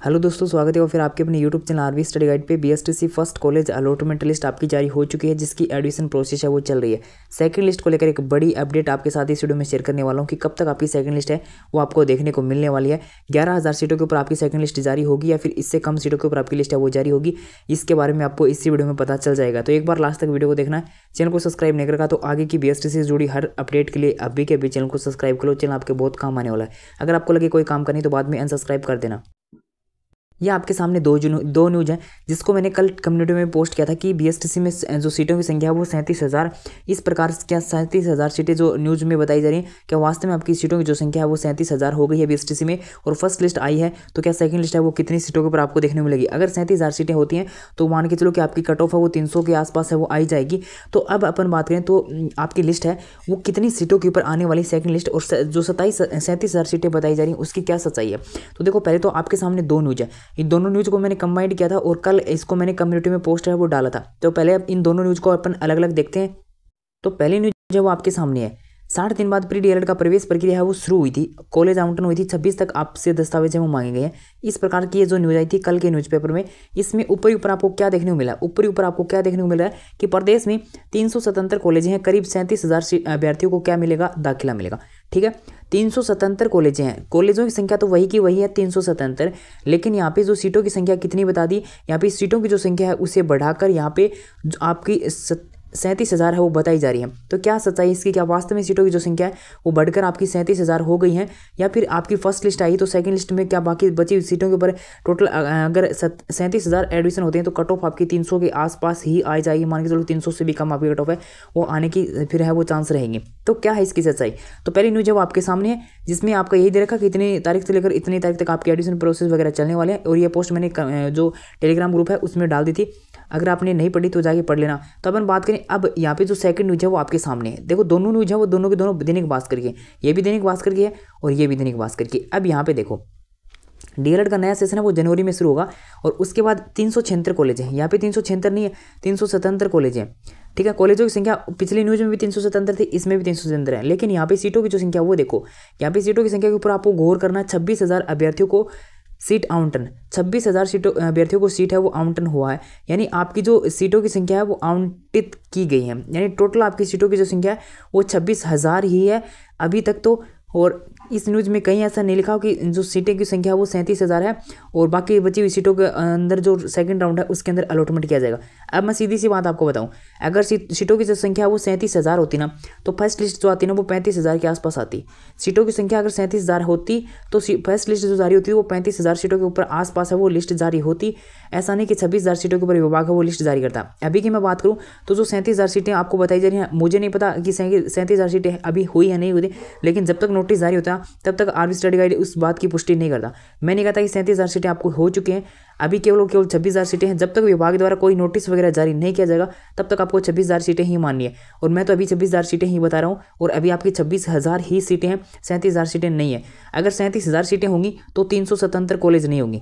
Hello दोस्तों, स्वागत है और फिर आपके अपने YouTube channel RV study guide पे। BSTC first college allotment list आपकी जारी हो चुकी है, जिसकी एडमिशन प्रोसेस है वो चल रही है। सेकंड लिस्ट को लेकर एक बड़ी अपडेट आपके साथ इस वीडियो में शेयर करने वाला हूँ कि कब तक आपकी सेकंड लिस्ट है वो आपको देखने को मिलने वाली है। 11,000 सीटों के ऊपर आपकी सेकंड लिस्ट जारी होगी या फिर इससे कम सीटों के ऊपर आपकी लिस्ट है वो जारी होगी, इसके बारे में आपको इसी वीडियो में पता चल जाएगा। तो एक बार लास्ट तक वीडियो को देखना है। चैनल को सब्सक्राइब नहीं करेगा तो आगे की बीएसटीसी से जुड़ी हर अपडेट के लिए अभी के अभी चैनल को सब्सक्राइब करो। चैनल आपके बहुत काम आने वाला है। अगर आपको लगे कोई काम करनी तो बाद में अनसब्सक्राइब कर देना। ये आपके सामने दो न्यूज़ हैं जिसको मैंने कल कम्युनिटी में पोस्ट किया था कि बीएसटीसी में जो सीटों की संख्या है वो 37,000। इस प्रकार क्या 37,000 सीटें जो न्यूज़ में बताई जा रही हैं, क्या वास्तव में आपकी सीटों की जो संख्या है वो 37,000 हो गई है बीएसटीसी में? और फर्स्ट लिस्ट आई है तो क्या सेकंड लिस्ट है वो कितनी सीटों के ऊपर आपको देखने को मिलेगी? अगर 37,000 सीटें होती हैं तो मान के चलो कि आपकी कट ऑफ है वो 300 के आसपास है वो आई जाएगी। तो अब अपन बात करें तो आपकी लिस्ट है वो कितनी सीटों के ऊपर आने वाली सेकंड लिस्ट, और जो 37,000 सीटें बताई जा रही हैं उसकी क्या सच्चाई है। तो देखो, पहले तो आपके सामने दो न्यूज़ है। इन दोनों न्यूज़ को मैंने कंबाइंड किया था और कल इसको मैंने कम्युनिटी में पोस्ट है वो डाला था। तो पहले अब इन दोनों न्यूज़ को अपन अलग अलग देखते हैं। तो पहली न्यूज़ है वो आपके सामने है। 60 दिन बाद प्री डीएलएड का प्रवेश प्रक्रिया है वो शुरू हुई थी। कॉलेज आवंटन हुई थी। 26 तक आपसे दस्तावेज है वो मांगे गए हैं। इस प्रकार की ये जो न्यूज़ आई थी कल के न्यूज़पेपर में, इसमें ऊपर ऊपर आपको क्या देखने को मिला? ऊपर आपको क्या देखने को मिल रहा है कि प्रदेश में 377 कॉलेज हैं। करीब 37,000 अभ्यर्थियों को क्या मिलेगा? दाखिला मिलेगा। ठीक है, 377 कॉलेज हैं। कॉलेजों की संख्या तो वही की वही है 377, लेकिन यहाँ पे जो सीटों की संख्या कितनी बता दी, यहाँ पे सीटों की जो संख्या है उसे बढ़ाकर यहाँ पे आपकी 37,000 है वो बताई जा रही है। तो क्या सच्चाई इसकी? क्या वास्तव में सीटों की जो संख्या है वो बढ़कर आपकी 37,000 हो गई है, या फिर आपकी फर्स्ट लिस्ट आई तो सेकंड लिस्ट में क्या बाकी बची हुई सीटों के ऊपर टोटल अगर 37,000 एडमिशन होते हैं तो कट ऑफ आपकी 300 के आसपास ही आ जाएगी। मान के चलो 300 से भी कम आपकी कट ऑफ है वो आने की फिर है वो चांस रहेंगे। तो क्या है इसकी सच्चाई? तो पहली न्यूज़ है वो आपके सामने है, जिसमें आपका यही दे रखा कि इतनी तारीख से लेकर इतनी तारीख तक आपकी एडमिशन प्रोसेस वगैरह चलने वाले हैं। और ये पोस्ट मैंने जो टेलीग्राम ग्रुप है उसमें डाल दी थी। अगर आपने नहीं पढ़ी तो जाके पढ़ लेना। तो अपन बात करें अब यहाँ पे जो सेकंड न्यूज़ है वो आपके सामने है। देखो, दोनों न्यूज़ है वो दोनों के दोनों दैनिक भास्कर की है। ये भी दैनिक भास्कर की है और ये भी दैनिक भास्कर की। अब यहाँ पे देखो, डीएलएड का नया सेशन है वो जनवरी में शुरू होगा और उसके बाद 376 कॉलेज हैं। यहाँ पे 376 नहीं है, 377 कॉलेज हैं। ठीक है, कॉलेजों की संख्या पिछली न्यूज़ में भी 377 थी, इसमें भी 377 है। लेकिन यहाँ पे सीटों की जो संख्या वो देखो, यहाँ पे सीटों की संख्या के ऊपर आपको गौर करना है। 26,000 अभ्यर्थियों को सीट आवंटन, 26,000 सीटों अभ्यर्थियों को सीट है वो आवंटन हुआ है। यानी आपकी जो सीटों की संख्या है वो आवंटित की गई है। यानी टोटल आपकी सीटों की जो संख्या है वो 26,000 ही है अभी तक तो। और इस न्यूज़ में कहीं ऐसा नहीं लिखा कि जो सीटें की संख्या वो 37,000 है और बाकी बची हुई सीटों के अंदर जो सेकंड राउंड है उसके अंदर अलॉटमेंट किया जाएगा। अब मैं सीधी सी बात आपको बताऊं, अगर सीटों की जो संख्या वो 37,000 होती ना तो फर्स्ट लिस्ट जो आती ना वो 35,000 के आसपास आती। सीटों की संख्या अगर 37,000 होती तो फर्स्ट लिस्ट जो जारी होती है वो 35,000 सीटों के ऊपर आसपास है वो लिस्ट जारी होती। ऐसा नहीं कि 26,000 सीटों के ऊपर विभाग है वो लिस्ट जारी करता। अभी की मैं बात करूँ तो जो 37,000 सीटें आपको बताई जा रही हैं, मुझे नहीं पता कि 37,000 सीटें अभी हुई या नहीं हुई, लेकिन जब तक नोटिस जारी होता तब तक आरवी स्टडी गाइड उस बात की पुष्टि नहीं करता। मैं नहीं कहता कि 37,000 सीटें आपको हो चुकी हैं, अभी केवल 26,000 सीटें हैं। जब तक विभाग द्वारा कोई नोटिस वगैरह जारी नहीं किया जाएगा तब तक आपको 26,000 सीटें ही माननी है। और मैं तो अभी 26,000 सीटें ही बता रहा हूँ और अभी आपकी 26,000 ही सीटें हैं, 37,000 सीटें नहीं है। अगर 37,000 सीटें होंगी तो 377 कॉलेज नहीं होंगी।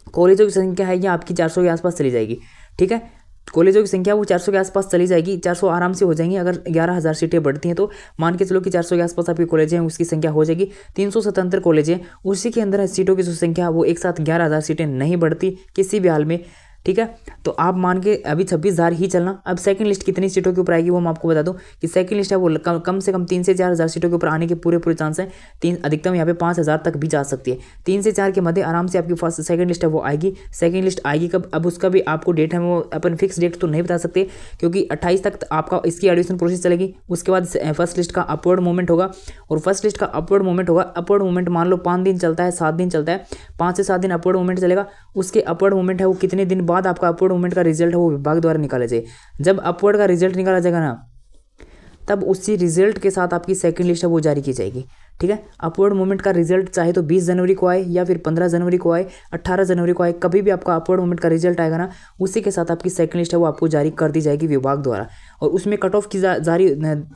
कॉलेजों की संख्या है ये आपकी 400 के आसपास चली जाएगी। ठीक है, कॉलेजों की संख्या वो 400 के आसपास चली जाएगी। 400 आराम से हो जाएंगी। अगर 11,000 सीटें बढ़ती हैं तो मान के चलो कि 400 के आसपास आपके कॉलेज हैं उसकी संख्या हो जाएगी। 377 कॉलेज हैं, उसी के अंदर सीटों की जो संख्या वो एक साथ 11,000 सीटें नहीं बढ़ती किसी भी हाल में। ठीक है, तो आप मान के अभी 26,000 ही चलना। अब सेकंड लिस्ट कितनी सीटों के ऊपर आएगी वो मैं आपको बता दूं कि सेकंड लिस्ट है वो कम से कम 3 से 4,000 सीटों के ऊपर आने के पूरे चांस हैं। अधिकतम यहाँ पे 5,000 तक भी जा सकती है। 3 से 4 के मध्य आराम से आपकी फर्स्ट सेकंड लिस्ट है वो आएगी। सेकंड लिस्ट आएगी कब? अब उसका भी आपको डेट है वो अपन फिक्स डेट तो नहीं बता सकते, क्योंकि 28 तक आपका इसकी एडमिशन प्रोसेस चलेगी। उसके बाद फर्स्ट लिस्ट का अपवर्ड मूवमेंट होगा और फर्स्ट लिस्ट का अपवर्ड मूवमेंट होगा। अपवर्ड मूवमेंट मान लो 5 दिन चलता है, 7 दिन चलता है, 5 से 7 दिन अपवर्ड मूवमेंट चलेगा। उसके अपवर्ड मूवमेंट है वो कितने दिन बाद आपका अपवर्ड मूवमेंट का रिजल्ट है वो विभाग द्वारा निकाला जाए। जब अपवर्ड का रिजल्ट निकाला जाएगा ना तब उसी रिजल्ट के साथ आपकी सेकंड लिस्ट है वो जारी की जाएगी। ठीक है, अपवर्ड मूवमेंट का रिजल्ट चाहे तो 20 जनवरी को आए या फिर 15 जनवरी को आए, 18 जनवरी को आए, कभी भी आपका अपवर्ड मूवमेंट का रिजल्ट आएगा ना उसी के साथ आपकी सेकंड लिस्ट है वो आपको जारी कर दी जाएगी विभाग द्वारा। और उसमें कट ऑफ की जारी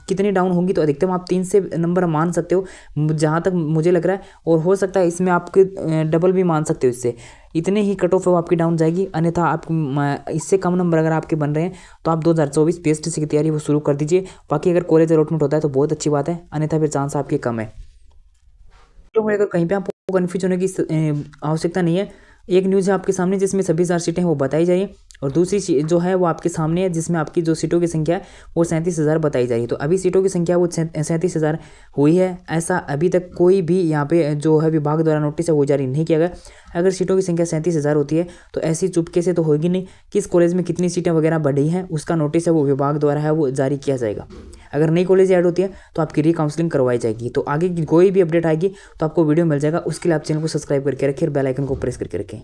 कितनी डाउन होंगी तो अधिकतम आप 3 से नंबर मान सकते हो जहाँ तक मुझे लग रहा है, और हो सकता है इसमें आपके डबल भी मान सकते हो। इससे इतने ही कट ऑफ है वो आपकी डाउन जाएगी। अन्यथा आप इससे कम नंबर अगर आपके बन रहे हैं तो आप 2024 पीएसटीसी की तैयारी वो शुरू कर दीजिए। बाकी अगर कॉलेज अलॉटमेंट होता है तो बहुत अच्छी बात है, अन्यथा फिर चांस आपके कम है। तो अगर कहीं पे आपको कन्फ्यूज होने की आवश्यकता नहीं है। एक न्यूज़ है आपके सामने जिसमें 26,000 सीटें हैं वो बताई जा रही है, और दूसरी जो है वो आपके सामने है जिसमें आपकी जो सीटों की संख्या है वो 37,000 बताई जा रही है। तो अभी सीटों की संख्या वो 37,000 हुई है, ऐसा अभी तक कोई भी यहाँ पे जो है विभाग द्वारा नोटिस है वो जारी नहीं किया गया। अगर सीटों की संख्या 37,000 होती है तो ऐसी चुपके से तो होगी नहीं, किस कॉलेज में कितनी सीटें वगैरह बढ़ी हैं उसका नोटिस है वो विभाग द्वारा है वो जारी किया जाएगा। अगर नई कॉलेज ऐड होती है तो आपकी रीकाउंसलिंग करवाई जाएगी। तो आगे की कोई भी अपडेट आएगी तो आपको वीडियो मिल जाएगा। उसके लिए आप चैनल को सब्सक्राइब करके रखिए और बेल आइकन को प्रेस करके रखें।